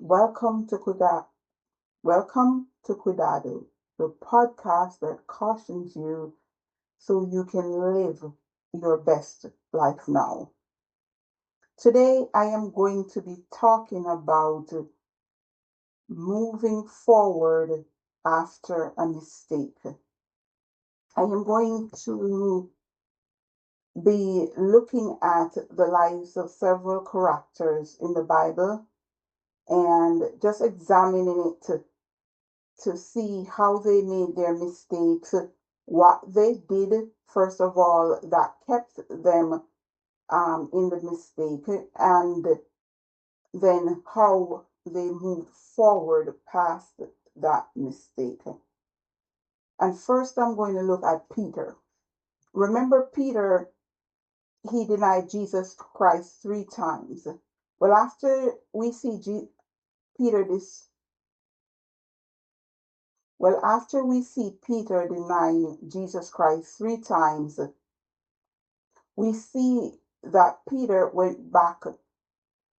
Welcome to Cuidado, the podcast that cautions you so you can live your best life now. Today I am going to be talking about moving forward after a mistake. I am going to be looking at the lives of several characters in the Bible and just examining it to see how they made their mistakes, what they did, first of all, that kept them in the mistake, and then how they moved forward past that mistake. And first, I'm going to look at Peter. Remember, Peter, he denied Jesus Christ 3 times. Well, after we see Peter this after we see Peter denying Jesus Christ 3 times, we see that Peter went back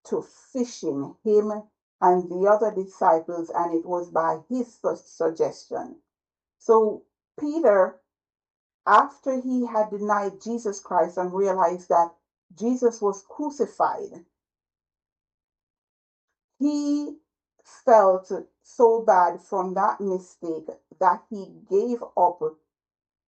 to fishing, him and the other disciples, and it was by his suggestion. So Peter, after he had denied Jesus Christ and realized that Jesus was crucified, he felt so bad from that mistake that he gave up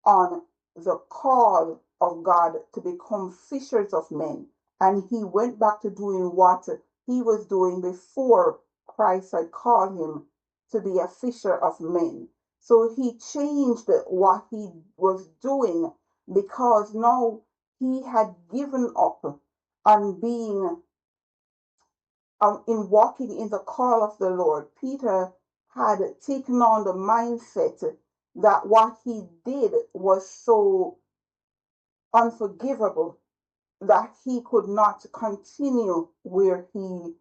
on the call of God to become fishers of men. And he went back to doing what he was doing before Christ had called him to be a fisher of men. So he changed what he was doing because now he had given up on being in walking in the call of the Lord. Peter had taken on the mindset that what he did was so unforgivable that he could not continue where he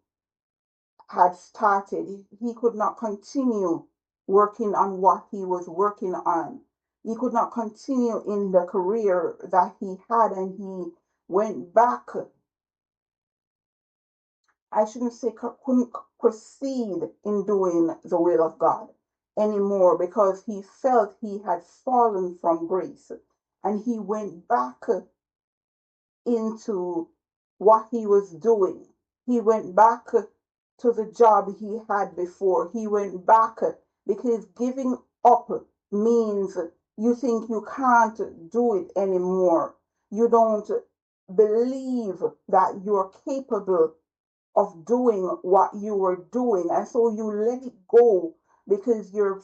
had started. He could not continue working on what he was working on. He could not continue in the career that he had, and he went back. I shouldn't say couldn't proceed in doing the will of God anymore because he felt he had fallen from grace, and he went back into what he was doing. He went back to the job he had before. He went back because giving up means you think you can't do it anymore. You don't believe that you're capable of doing what you were doing, and so you let it go because your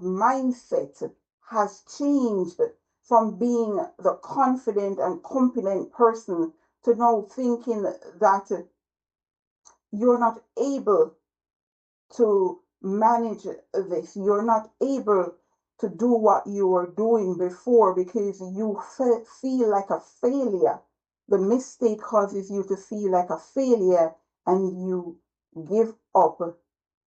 mindset has changed from being the confident and competent person to now thinking that you're not able to manage this. You're not able to do what you were doing before because you feel like a failure. The mistake causes you to feel like a failure and you give up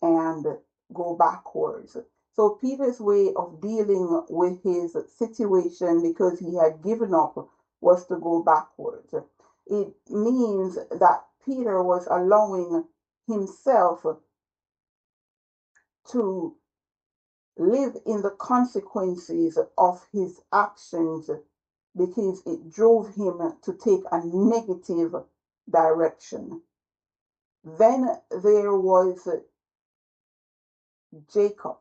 and go backwards. So Peter's way of dealing with his situation because he had given up was to go backwards. It means that Peter was allowing himself to live in the consequences of his actions because it drove him to take a negative direction. Then there was Jacob.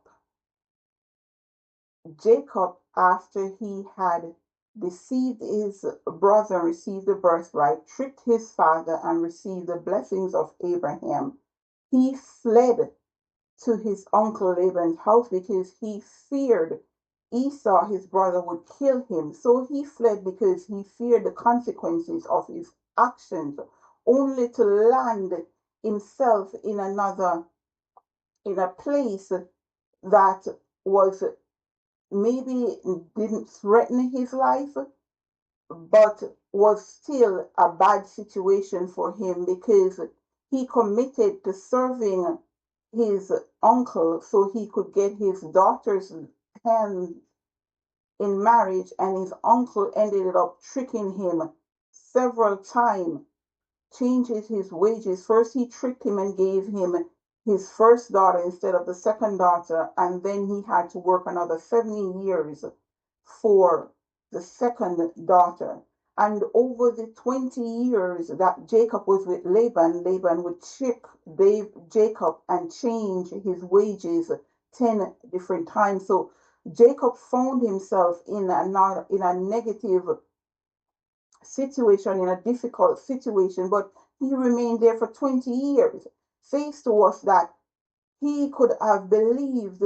Jacob, after he had deceived his brother, received the birthright, tricked his father, and received the blessings of Abraham, he fled to his uncle Laban's house because he feared Esau, his brother, would kill him. So he fled because he feared the consequences of his actions, only to land himself in a place that was maybe didn't threaten his life, but was still a bad situation for him because he committed to serving his uncle so he could get his daughter's hand in marriage, and his uncle ended up tricking him several times, changes his wages. First he tricked him and gave him his first daughter instead of the second daughter, and then he had to work another 70 years for the second daughter. And over the 20 years that Jacob was with Laban, Laban would trick Jacob and change his wages 10 different times. So Jacob found himself in a negative situation, in a difficult situation, but he remained there for 20 years. Says to us that he could have believed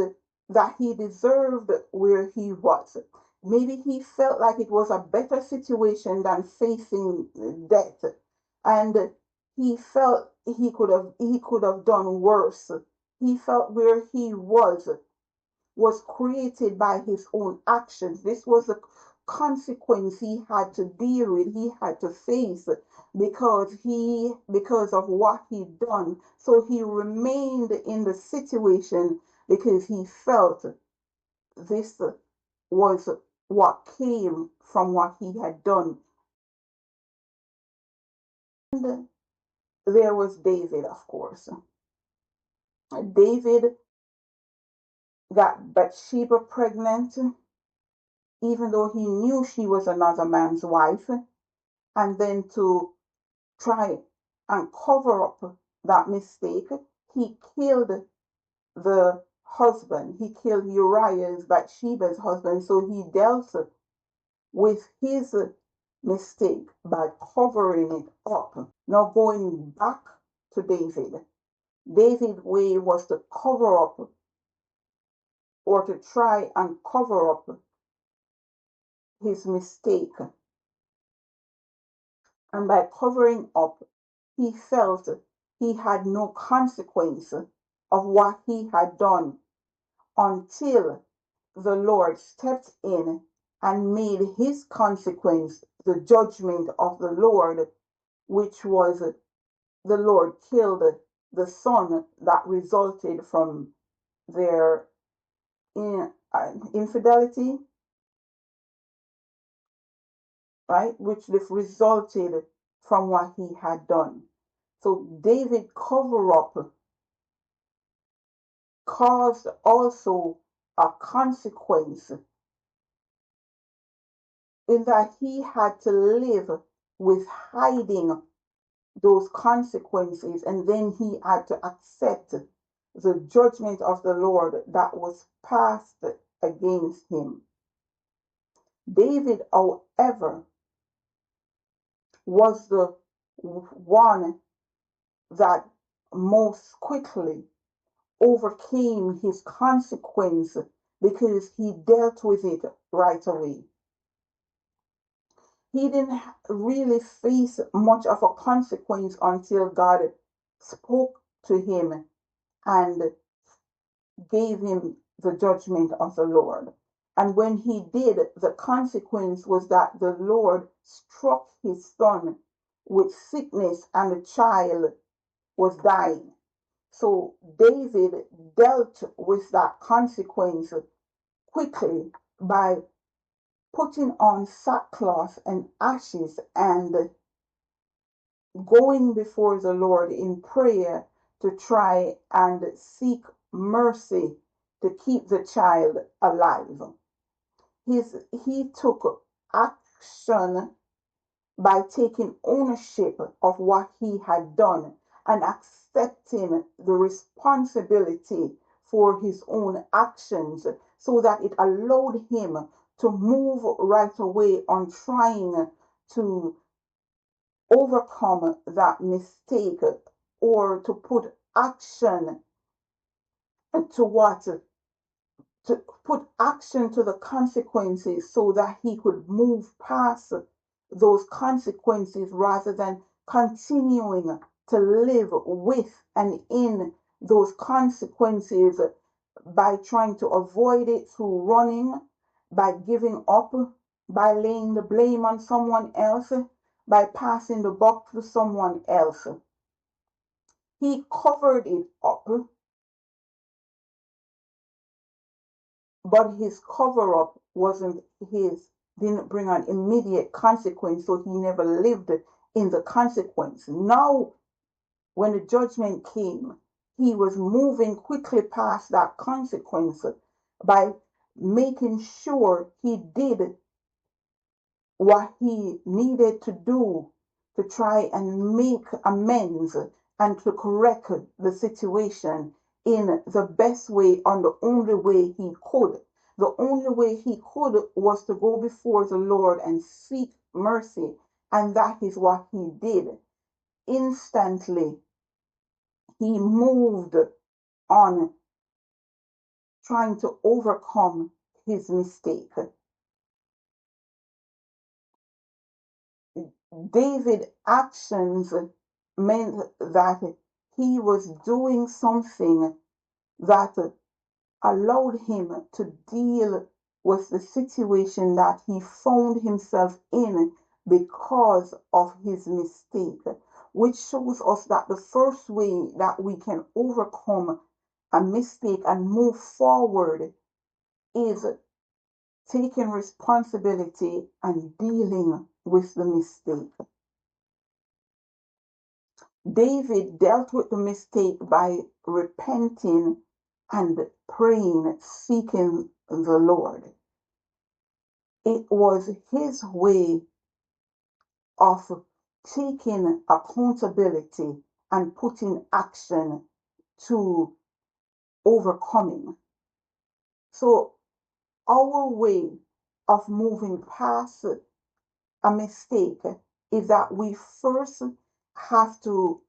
that he deserved where he was. Maybe he felt like it was a better situation than facing death, and he felt he could have done worse. He felt where he was created by his own actions. This was a consequence he had to deal with, he had to face because of what he'd done. So he remained in the situation because he felt this was what came from what he had done. And there was David, of course. David got Bathsheba pregnant, even though he knew she was another man's wife, and then to try and cover up that mistake, he killed the husband. He killed Uriah's, Bathsheba's husband. So he dealt with his mistake by covering it up. Now going back to David. David's way was to cover up, or to try and cover up, his mistake. And by covering up, he felt he had no consequence of what he had done until the Lord stepped in and made his consequence the judgment of the Lord, which was the Lord killed the son that resulted from their infidelity, right? Which resulted from what he had done. So David cover up caused also a consequence in that he had to live with hiding those consequences, and then he had to accept the judgment of the Lord that was passed against him. David, however, was the one that most quickly overcame his consequence because he dealt with it right away. He didn't really face much of a consequence until God spoke to him and gave him the judgment of the Lord. And when he did, the consequence was that the Lord struck his son with sickness and the child was dying. So David dealt with that consequence quickly by putting on sackcloth and ashes and going before the Lord in prayer to try and seek mercy to keep the child alive. He took action by taking ownership of what he had done and accepting the responsibility for his own actions, so that it allowed him to move right away on trying to overcome that mistake, or to put action to what to put action to the consequences, so that he could move past those consequences rather than continuing to live with and in those consequences by trying to avoid it through running, by giving up, by laying the blame on someone else, by passing the buck to someone else. He covered it up, but his cover up didn't bring an immediate consequence, so he never lived in the consequence. Now, when the judgment came, he was moving quickly past that consequence by making sure he did what he needed to do to try and make amends and to correct the situation in the best way and the only way he could. The only way he could was to go before the Lord and seek mercy, and that is what he did. Instantly, he moved on trying to overcome his mistake. David's actions meant that he was doing something that allowed him to deal with the situation that he found himself in because of his mistake, which shows us that the first way that we can overcome a mistake and move forward is taking responsibility and dealing with the mistake. David dealt with the mistake by repenting and praying, seeking the Lord. It was his way of taking accountability and putting action to overcoming. So, our way of moving past a mistake is that we first have to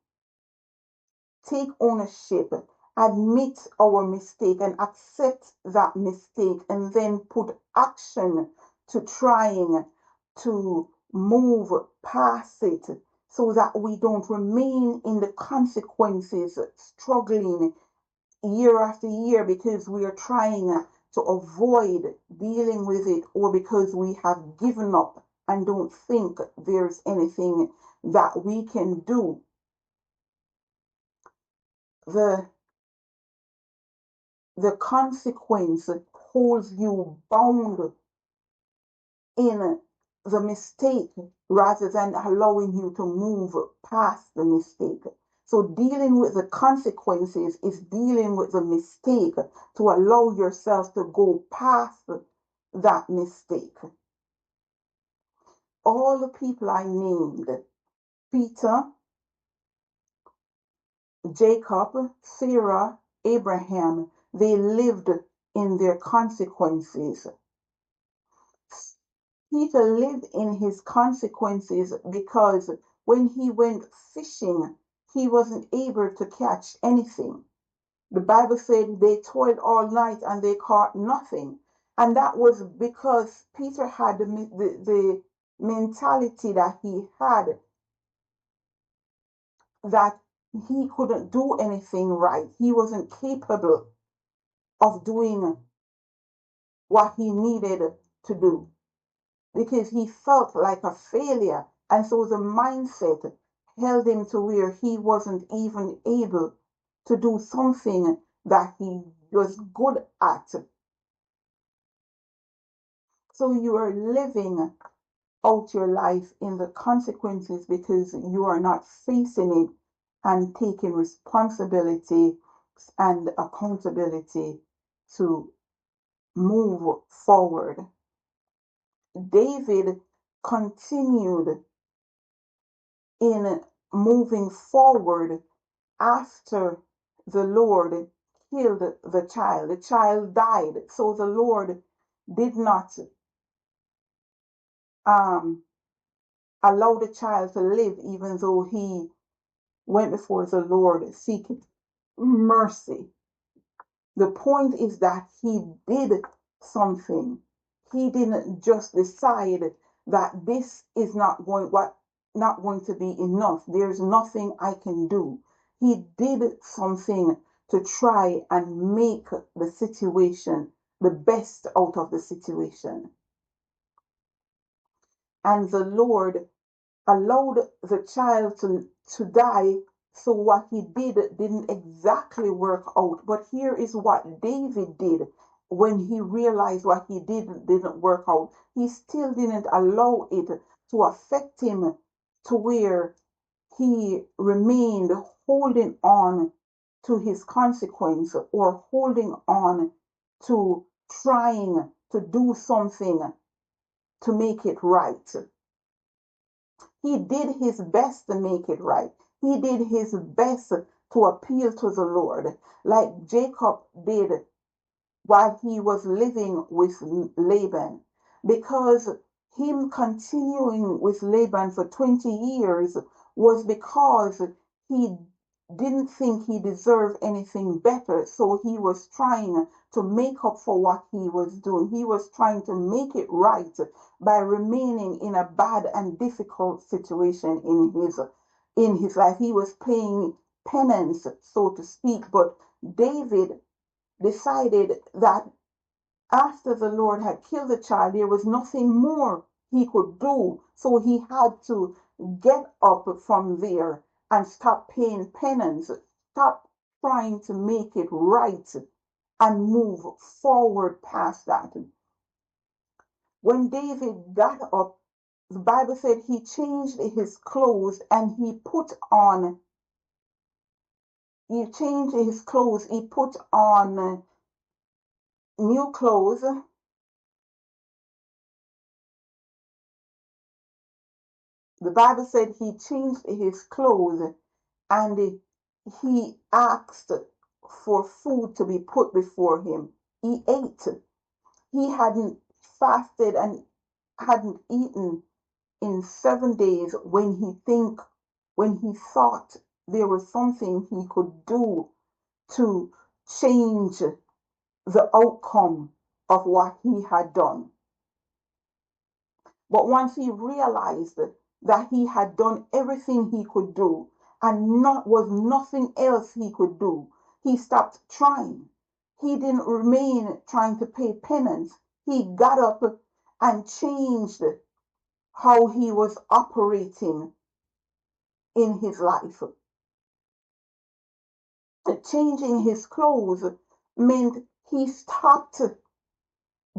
take ownership, admit our mistake, and accept that mistake, and then put action to trying to move past it so that we don't remain in the consequences, struggling year after year because we are trying to avoid dealing with it or because we have given up and don't think there's anything that we can do. The the consequence holds you bound in the mistake rather than allowing you to move past the mistake. So, dealing with the consequences is dealing with the mistake to allow yourself to go past that mistake. All the people I named, Peter, Jacob, Sarah, Abraham, they lived in their consequences. Peter lived in his consequences because when he went fishing, he wasn't able to catch anything. The Bible said they toiled all night and they caught nothing. And that was because Peter had the mentality that he had that he couldn't do anything right. He wasn't capable of doing what he needed to do because he felt like a failure. And so the mindset held him to where he wasn't even able to do something that he was good at. So you are living out your life in the consequences because you are not facing it and taking responsibility and accountability to move forward. David continued in moving forward after the Lord killed the child. The child died, so the Lord did not allow the child to live, even though he went before the Lord seeking mercy. The point is that he did something. He didn't just decide that this is not going to be enough. There's nothing I can do. He did something to try and make the situation the best out of the situation. And the Lord allowed the child to die. So what he did didn't exactly work out. But here is what David did when he realized what he did didn't work out. He still didn't allow it to affect him to where he remained holding on to his consequence or holding on to trying to do something to make it right. He did his best to make it right. He did his best to appeal to the Lord, like Jacob did while he was living with Laban. Because him continuing with Laban for 20 years was because he didn't think he deserved anything better. So he was trying to make up for what he was doing. He was trying to make it right by remaining in a bad and difficult situation in his life. He was paying penance, so to speak. But David decided that after the Lord had killed the child, there was nothing more he could do. So he had to get up from there and stop paying penance, stop trying to make it right, and move forward past that. When David got up, the Bible said he changed his clothes and he put on new clothes. The Bible said he changed his clothes and he asked for food to be put before him. He ate. He hadn't fasted and hadn't eaten in 7 days when he thought there was something he could do to change the outcome of what he had done. But once he realized that he had done everything he could do and was nothing else he could do, he stopped trying. He didn't remain trying to pay penance. He got up and changed how he was operating in his life. Changing his clothes meant he stopped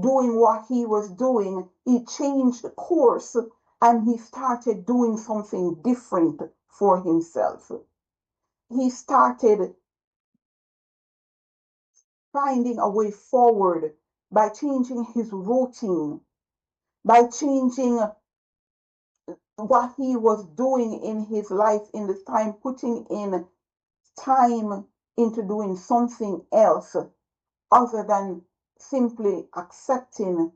doing what he was doing. He changed course and he started doing something different for himself. He started finding a way forward by changing his routine, by changing what he was doing in his life in this time, putting in time into doing something else other than simply accepting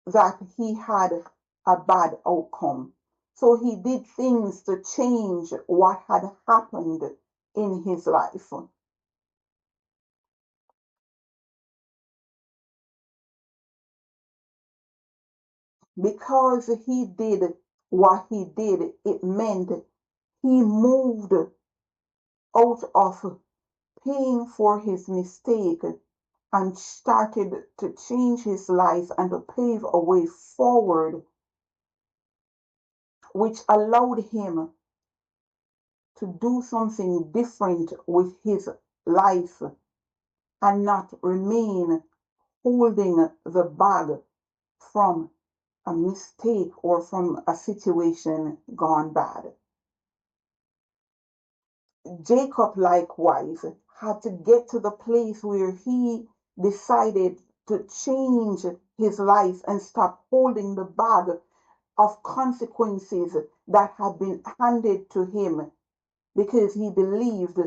that he had a bad outcome. So he did things to change what had happened in his life. Because he did what he did, it meant he moved out of paying for his mistake and started to change his life and to pave a way forward, which allowed him to do something different with his life and not remain holding the bag from a mistake or from a situation gone bad. Jacob likewise had to get to the place where he decided to change his life and stop holding the bag of consequences that had been handed to him because he believed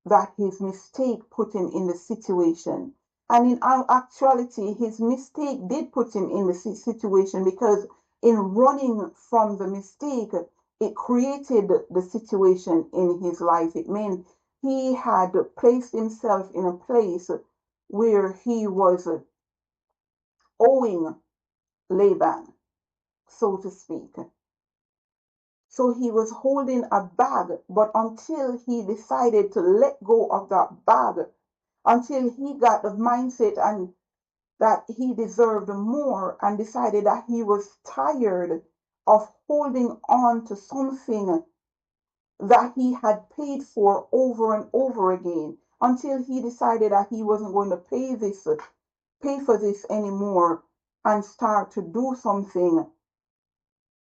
that his mistake put him in the situation. And in actuality, his mistake did put him in the situation because in running from the mistake, it created the situation in his life. It meant he had placed himself in a place where he was owing Laban, so to speak. So he was holding a bag, but until he decided to let go of that bag, until he got the mindset and that he deserved more and decided that he was tired of holding on to something that he had paid for over and over again, until he decided that he wasn't going to pay for this anymore and start to do something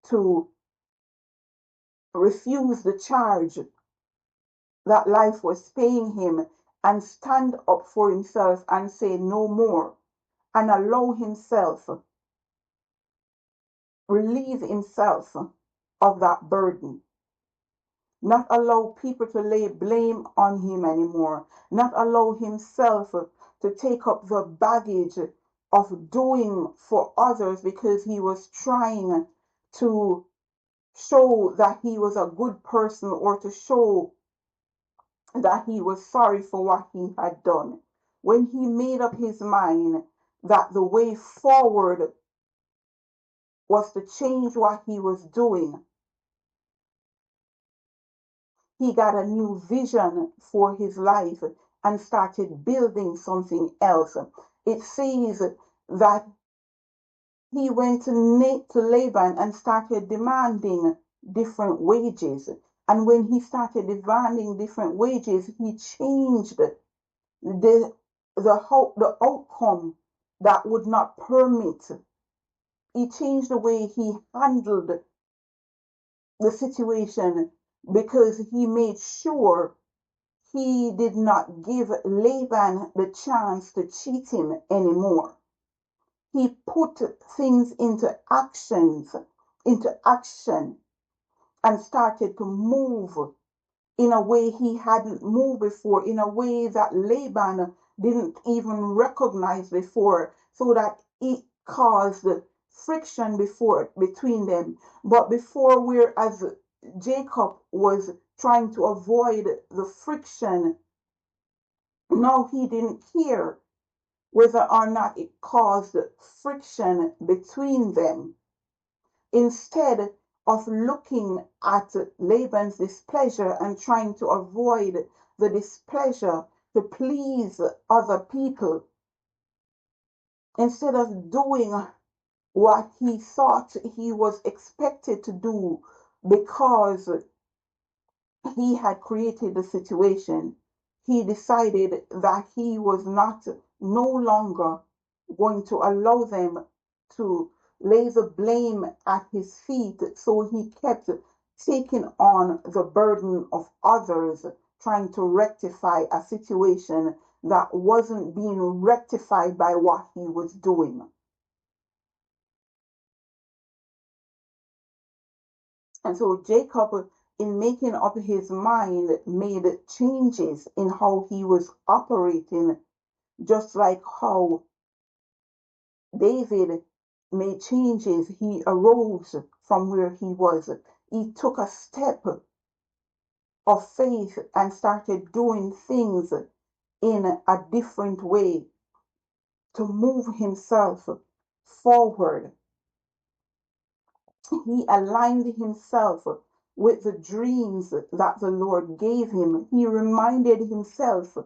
to refuse the charge that life was paying him and stand up for himself and say no more and allow himself, relieve himself of that burden. Not allow people to lay blame on him anymore. Not allow himself to take up the baggage of doing for others because he was trying to show that he was a good person or to show that he was sorry for what he had done. When he made up his mind that the way forward was to change what he was doing, he got a new vision for his life and started building something else. It says that he went to Laban and started demanding different wages. And when he started demanding different wages, he changed the outcome that would not permit. He changed the way he handled the situation because he made sure he did not give Laban the chance to cheat him anymore. He put things into action and started to move in a way he hadn't moved before, in a way that Laban didn't even recognize before, so that it caused friction between them. But before, whereas Jacob was trying to avoid the friction, now he didn't care whether or not it caused friction between them. Instead of looking at Laban's displeasure and trying to avoid the displeasure to please other people, instead of doing what he thought he was expected to do because he had created the situation, he decided that he was no longer going to allow them to lay the blame at his feet. So he kept taking on the burden of others, trying to rectify a situation that wasn't being rectified by what he was doing. And so Jacob, in making up his mind, made changes in how he was operating, just like how David made changes. He arose from where he was. He took a step of faith and started doing things in a different way to move himself forward. He aligned himself with the dreams that the Lord gave him. He reminded himself